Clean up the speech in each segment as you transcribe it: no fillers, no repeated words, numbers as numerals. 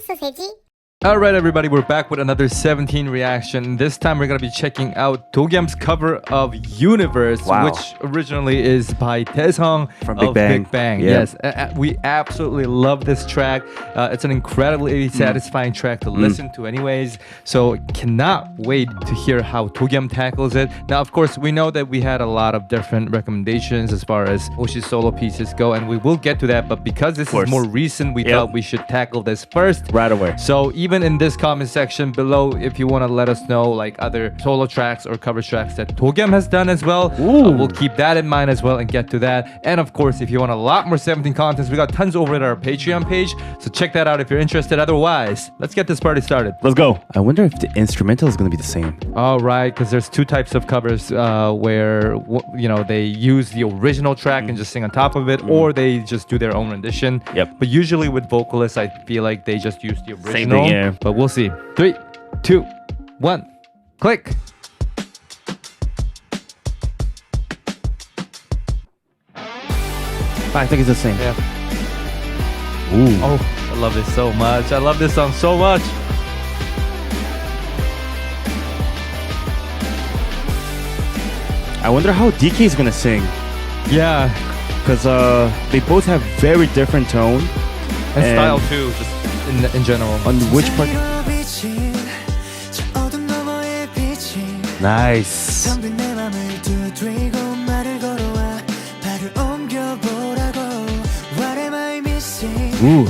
소세지. Alright everybody, we're back with another 17 reaction. This time we're going to be checking out Dogyam's cover of Universe, which originally is by Daesung from of Big Bang. Yeah. Yes, we absolutely love this track. It's an incredibly satisfying track to listen to anyways, so cannot wait to hear how Dogyam tackles it. Now of course we know that we had a lot of different recommendations as far as Hoshi's solo pieces go, and we will get to that, but because this is more recent, we thought we should tackle this first right away. So even in this comment section below, if you want to let us know like other solo tracks or cover tracks that Dogyam has done as well, we'll keep that in mind as well and get to that. And of course, if you want a lot more 17 contents, we got tons over at our Patreon page, so check that out if you're interested. Otherwise, let's get this party started. Let's go. I wonder if the instrumental is going to be the same. All right, because there's two types of covers where they use the original track and just sing on top of it, or they just do their own rendition. But usually with vocalists, I feel like they just use the original. Same thing, yeah. But we'll see. 3, 2, 1, click. I think it's the same. Yeah. Ooh. Oh, I love this so much. I love this song so much. I wonder how DK is gonna sing. Yeah. Because they both have very different tone. And style too, just in general. On which part? Nice. Ooh.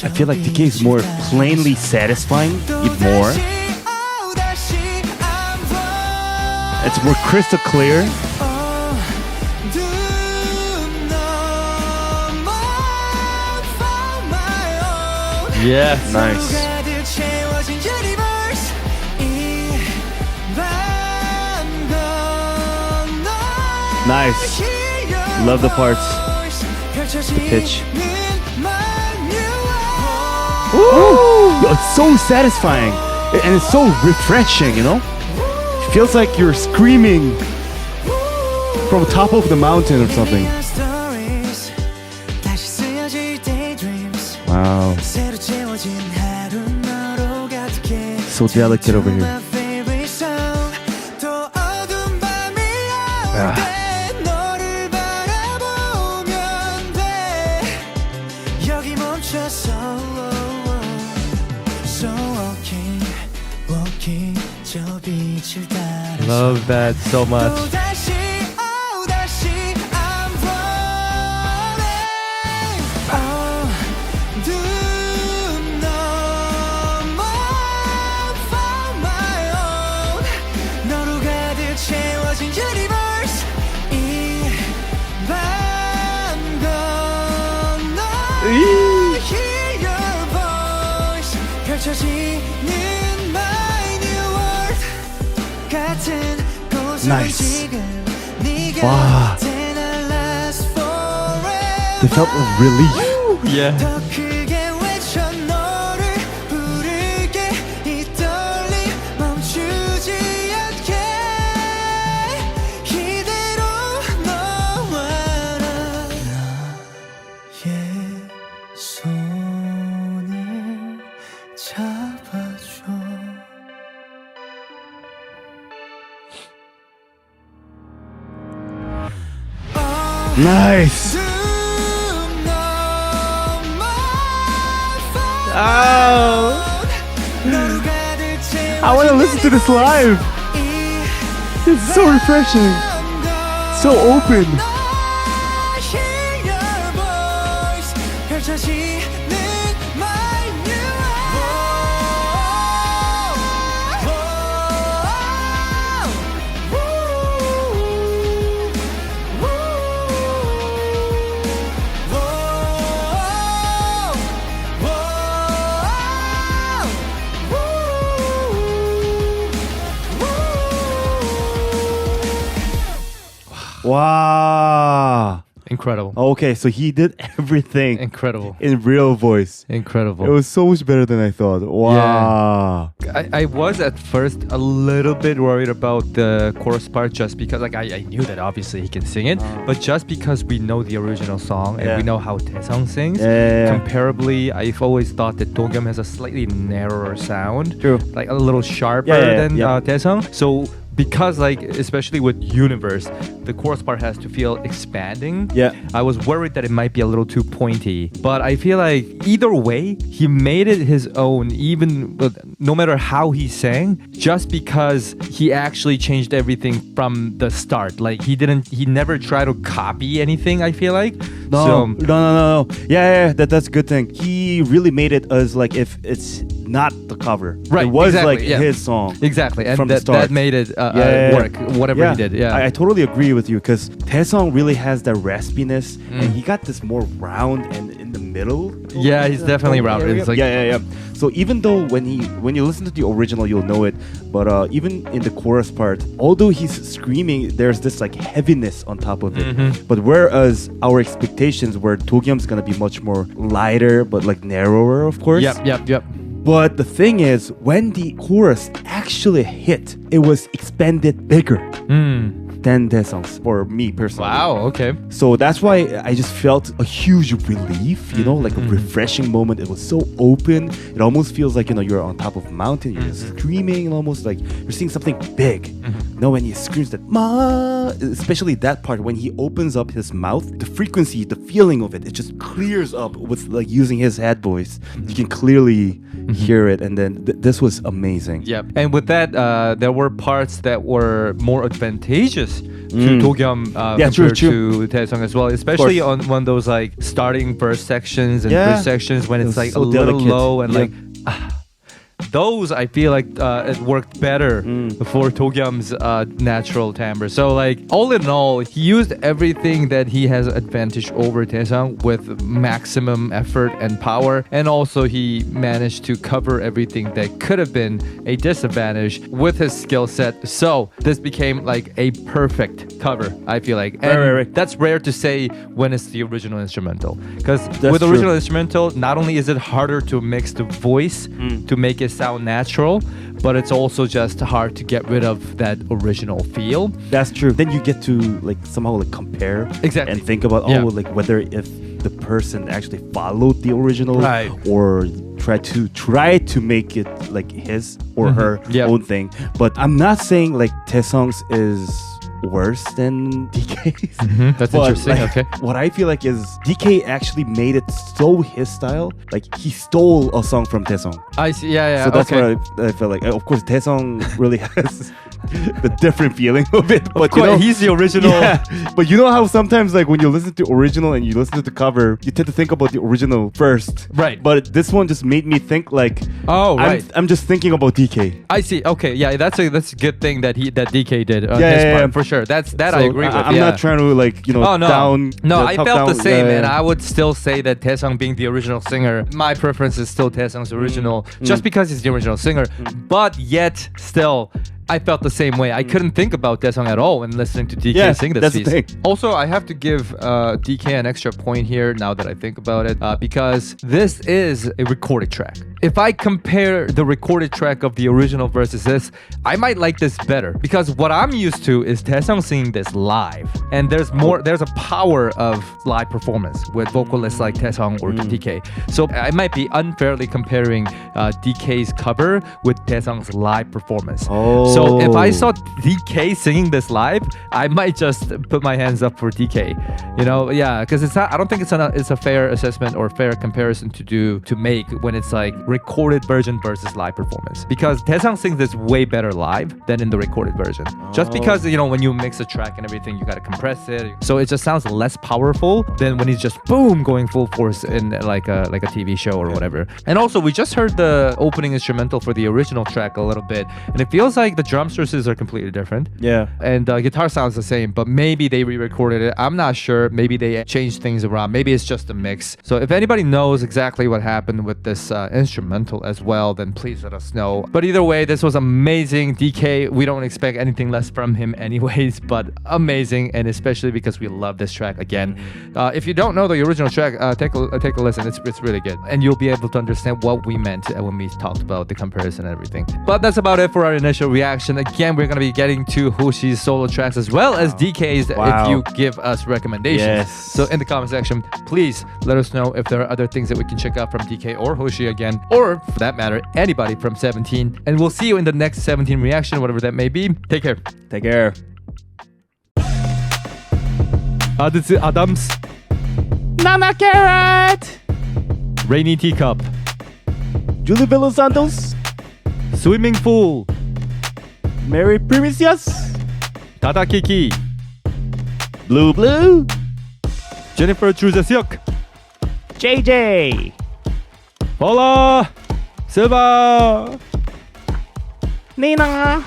I feel like DK is more plainly satisfying, even more. It's more crystal clear. Yes. Nice. Nice. Love the parts. The pitch. Ooh. Yo, it's so satisfying. And it's so refreshing, you know? It feels like you're screaming from top of the mountain or something. Wow. So delicate over here. Love that so much. Nice. Wow. They felt a relief. Yeah. Nice. Oh. I want to listen to this live. It's so refreshing. So open. 와. Incredible. Okay, so he did everything Incredible. in real voice. Incredible. It was so much better than I thought. Wow. I was at first a little bit worried about the chorus part just because like I knew that obviously he can sing it, but just because we know the original song and we know how Daesung sings, comparably, I've always thought that Dogyum has a slightly narrower sound. True. Like a little sharper than Daesung. So because like especially with Universe, the chorus part has to feel expanding. I was worried that it might be a little too pointy, but I feel like either way he made it his own, even no matter how he sang, just because he actually changed everything from the start. Like he never tried to copy anything, I feel like. No. That's a good thing. He really made it as like if it's not the cover. Right. It was exactly, like his song. Exactly. And from the start. that made it work, whatever he did. Yeah. I totally agree with you because Daesung really has that raspiness and he got this more round and in the middle. Yeah, he's definitely round. It's like, So even though when you listen to the original, you'll know it, but even in the chorus part, although he's screaming, there's this like heaviness on top of it. But whereas our expectations were Dogyum's gonna be much more lighter, but like narrower, of course. Yep. But the thing is, when the chorus actually hit, it was expanded bigger than Daesung's, for me personally. Wow, okay. So that's why I just felt a huge relief, like a refreshing moment. It was so open. It almost feels like, you're on top of a mountain, you're just screaming, and almost like you're seeing something big. When he screams that ma, especially that part, when he opens up his mouth, the frequency, the feeling of it just clears up with like using his head voice. You can clearly hear it, and then this was amazing. Yep. And with that, there were parts that were more advantageous to Dogyum compared to Daesung as well, especially on one of those like starting verse sections and bridge sections when it's like so a little delicate. Low and like those I feel like it worked better for Dogyum's natural timbre. So like all in all, he used everything that he has advantage over Daesung with maximum effort and power, and also he managed to cover everything that could have been a disadvantage with his skill set. So this became like a perfect cover, I feel like. And that's rare to say when it's the original instrumental, because with the original instrumental, not only is it harder to mix the voice to make it sound natural, but it's also just hard to get rid of that original feel. That's true. Then you get to like somehow like compare and think about like whether if the person actually followed the original or try to make it like his or her own thing. But I'm not saying like Daesung's is worse than DK's. That's interesting. Like, okay. What I feel like is DK actually made it so his style. Like he stole a song from Daesung. I see. Yeah. So that's what I feel like. Of course, Daesung really has the different feeling of it. But he's the original. Yeah, but you know how sometimes like when you listen to the original and you listen to the cover, you tend to think about the original first. Right. But this one just made me think like, I'm just thinking about DK. I see. Okay. Yeah, that's a good thing that DK did on his part for sure. That so I agree with. I'm not trying to like down. No, I felt the same, and I would still say that Daesung being the original singer, my preference is still Daesung's original, just because he's the original singer. But yet still, I felt the same way. I couldn't think about Daesung at all when listening to DK sing this piece. The thing. Also, I have to give DK an extra point here now that I think about it, because this is a recorded track. If I compare the recorded track of the original versus this, I might like this better, because what I'm used to is Daesung singing this live, and there's a power of live performance with vocalists like Daesung or DK. So I might be unfairly comparing DK's cover with Daesung's live performance. So if I saw DK singing this live, I might just put my hands up for DK. Because it's not. I don't think it's a fair assessment or fair comparison to make when it's like recorded version versus live performance. Because Daesung sings this way better live than in the recorded version. Just because when you mix a track and everything, you gotta compress it, so it just sounds less powerful than when he's just boom going full force in like a TV show or whatever. And also, we just heard the opening instrumental for the original track a little bit, and it feels like the drum sources are completely different. Yeah. And guitar sounds the same, but maybe they re-recorded it. I'm not sure. Maybe they changed things around. Maybe it's just a mix. So if anybody knows exactly what happened with this instrument, instrumental as well, then please let us know. But either way, this was amazing. DK, we don't expect anything less from him anyways, but amazing, and especially because we love this track again. If you don't know the original track, take a listen. It's really good, and you'll be able to understand what we meant when we talked about the comparison and everything. But that's about it for our initial reaction. Again, we're gonna be getting to Hoshi's solo tracks as well as DK's if you give us recommendations. Yes. So in the comment section, please let us know if there are other things that we can check out from DK or Hoshi again, or for that matter, anybody from 17. And we'll see you in the next 17 reaction, whatever that may be. Take care. Take care. Aditz Adams, Nana Carrot. Rainy Teacup, Julie Velos Santos. Swimming Pool, Mary Primicius. Tadakiki, Blue Blue. Jennifer Truzesyuk, JJ. Paula Silva, Nina.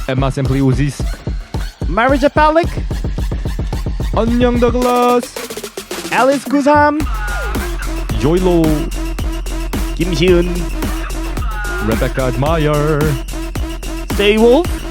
Emma Simply Uzis, Marija Palik. Annyeong Douglas, Alice Guzam. Joylo, Kim Hyun. Rebecca Admire, Stay Wolf.